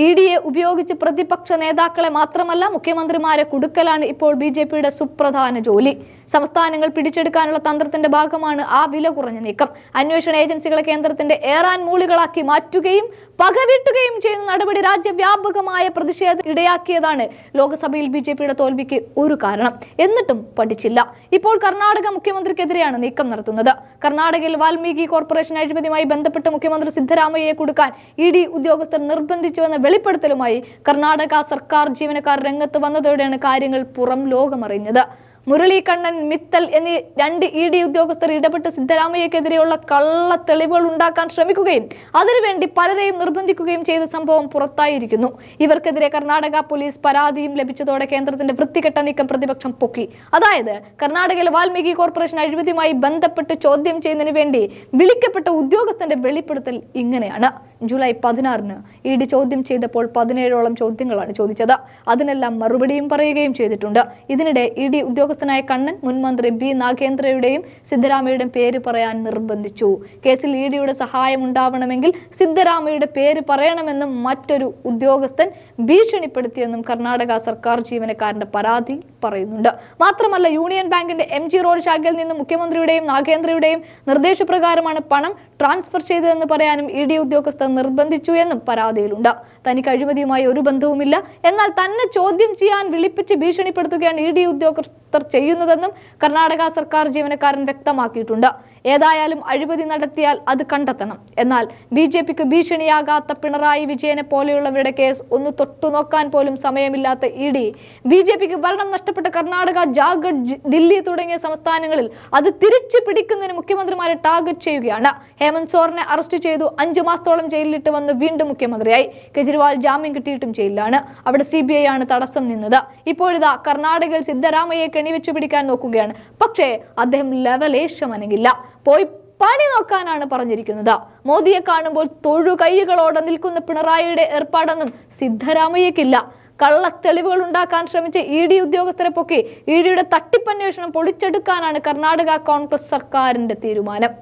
ഇഡിയെ ഉപയോഗിച്ച് പ്രതിപക്ഷ നേതാക്കളെ മാത്രമല്ല മുഖ്യമന്ത്രിമാരെ കുടുക്കലാണ് ഇപ്പോൾ ബിജെപിയുടെ സുപ്രധാന ജോലി. സംസ്ഥാനങ്ങൾ പിടിച്ചെടുക്കാനുള്ള തന്ത്രത്തിന്റെ ഭാഗമാണ് ആ വില കുറഞ്ഞ നീക്കം. അന്വേഷണ ഏജൻസികളെ കേന്ദ്രത്തിന്റെ ഏറാൻ മൂളികളാക്കി മാറ്റുകയും പകവീട്ടുകയും ചെയ്യുന്ന നടപടി രാജ്യവ്യാപകമായ പ്രതിഷേധം ഇടയാക്കിയതാണ് ലോക്സഭയിൽ ബിജെപിയുടെ തോൽവിക്ക് ഒരു കാരണം. എന്നിട്ടും പഠിച്ചില്ല. ഇപ്പോൾ കർണാടക മുഖ്യമന്ത്രിക്കെതിരെയാണ് നീക്കം നടത്തുന്നത്. കർണാടകയിൽ വാൽമീകി കോർപ്പറേഷൻ അഴിമതിയുമായി ബന്ധപ്പെട്ട് മുഖ്യമന്ത്രി സിദ്ധരാമയ്യയെ കുടുക്കാൻ ഇഡി ഉദ്യോഗസ്ഥർ നിർബന്ധിച്ചുവെന്ന വെളിപ്പെടുത്തലുമായി കർണാടക സർക്കാർ ജീവനക്കാർ രംഗത്ത് വന്നതോടെയാണ് കാര്യങ്ങൾ പുറം ലോകമറിഞ്ഞത്. മുരളി കണ്ണൻ, മിത്തൽ എന്നീ 2 ഇഡി ഉദ്യോഗസ്ഥർ ഇടപെട്ട് സിദ്ധരാമയ്യക്കെതിരെയുള്ള കള്ള തെളിവുകൾ ഉണ്ടാക്കാൻ ശ്രമിക്കുകയും അതിനുവേണ്ടി പലരെയും നിർബന്ധിക്കുകയും ചെയ്ത സംഭവം പുറത്തായിരിക്കുന്നു. ഇവർക്കെതിരെ കർണാടക പോലീസ് പരാതിയും ലഭിച്ചതോടെ കേന്ദ്രത്തിന്റെ വൃത്തികെട്ട നീക്കം പ്രതിപക്ഷം പൊക്കി. അതായത് കർണാടകയിലെ വാൽമീകി കോർപ്പറേഷൻ അഴിമതിയുമായി ബന്ധപ്പെട്ട് ചോദ്യം ചെയ്യുന്നതിന് വേണ്ടി വിളിക്കപ്പെട്ട ഉദ്യോഗസ്ഥന്റെ വെളിപ്പെടുത്തൽ ഇങ്ങനെയാണ്. ജൂലൈ 16-ന് ഇഡി ചോദ്യം ചെയ്തപ്പോൾ 17ഓളം ചോദ്യങ്ങളാണ് ചോദിച്ചത്. അതിനെല്ലാം മറുപടിയും പറയുകയും ചെയ്തിട്ടുണ്ട്. ഇതിനിടെ ഇഡി ഉദ്യോഗസ്ഥനായ കണ്ണൻ മുൻമന്ത്രി ബി നാഗേന്ദ്രയുടെയും സിദ്ധരാമയ്യയുടെയും പേര് പറയാൻ നിർബന്ധിച്ചു. കേസിൽ ഇഡിയുടെ സഹായം ഉണ്ടാവണമെങ്കിൽ സിദ്ധരാമയ്യയുടെ പേര് പറയണമെന്നും മറ്റൊരു ഉദ്യോഗസ്ഥൻ ഭീഷണിപ്പെടുത്തിയെന്നും കർണാടക സർക്കാർ ജീവനക്കാരന്റെ പരാതി പറയുന്നുണ്ട്. മാത്രമല്ല യൂണിയൻ ബാങ്കിന്റെ MG റോഡ് ശാഖയിൽ നിന്ന് മുഖ്യമന്ത്രിയുടെയും നാഗേന്ദ്രയുടെയും നിർദ്ദേശപ്രകാരമാണ് പണം ട്രാൻസ്ഫർ ചെയ്തതെന്ന് പറയാനും ഇഡി ഉദ്യോഗസ്ഥർ നിർബന്ധിച്ചു എന്നും പരാതിയിലുണ്ട്. തനിക്ക് അഴിമതിയുമായി ഒരു ബന്ധവുമില്ല, എന്നാൽ തന്നെ ചോദ്യം ചെയ്യാൻ വിളിപ്പിച്ച് ഭീഷണിപ്പെടുത്തുകയാണ് ഇഡി ഉദ്യോഗസ്ഥർ ചെയ്യുന്നതെന്നും കർണാടക സർക്കാർ ജീവനക്കാരൻ വ്യക്തമാക്കിയിട്ടുണ്ട്. ഏതായാലും അഴിമതി നടത്തിയാൽ അത് കണ്ടെത്തണം. എന്നാൽ ബിജെപിക്ക് ഭീഷണിയാകാത്ത പിണറായി വിജയനെ പോലെയുള്ളവരുടെ കേസ് ഒന്ന് തൊട്ടുനോക്കാൻ പോലും സമയമില്ലാത്ത ഇഡി ബിജെപിക്ക് ഭരണം നഷ്ടപ്പെട്ട കർണാടക, ജാർഖണ്ഡ്, ദില്ലി തുടങ്ങിയ സംസ്ഥാനങ്ങളിൽ അത് തിരിച്ചു പിടിക്കുന്നതിന് മുഖ്യമന്ത്രിമാരെ ടാർഗറ്റ് ചെയ്യുകയാണ്. ഹേമന്ത് സോറനെ അറസ്റ്റ് ചെയ്തു 5 മാസത്തോളം ജയിലിലിട്ട് വന്ന് വീണ്ടും മുഖ്യമന്ത്രിയായി. കെജ്രിവാൾ ജാമ്യം കിട്ടിയിട്ടും ജയിലിലാണ്. അവിടെ CBI ആണ് തടസ്സം നിന്നത്. ഇപ്പോഴിതാ കർണാടകയിൽ സിദ്ധരാമയ്യയെ കെണിവെച്ചു പിടിക്കാൻ നോക്കുകയാണ്. പക്ഷേ അദ്ദേഹം ലെവലേശം അനങ്ങില്ല. പോയി പണി നോക്കാനാണ് പറഞ്ഞിരിക്കുന്നത്. മോദിയെ കാണുമ്പോൾ തൊഴുകൈകളോടെ നിൽക്കുന്ന പിണറായിയുടെ ഏർപ്പാടൊന്നും സിദ്ധരാമയ്യക്കില്ല. കള്ളത്തെളിവുകൾ ഉണ്ടാക്കാൻ ശ്രമിച്ച ഇഡി ഉദ്യോഗസ്ഥരെ പൊക്കി ഇഡിയുടെ തട്ടിപ്പന്വേഷണം പൊളിച്ചെടുക്കാനാണ് കർണാടക കോൺഗ്രസ് സർക്കാരിന്റെ തീരുമാനം.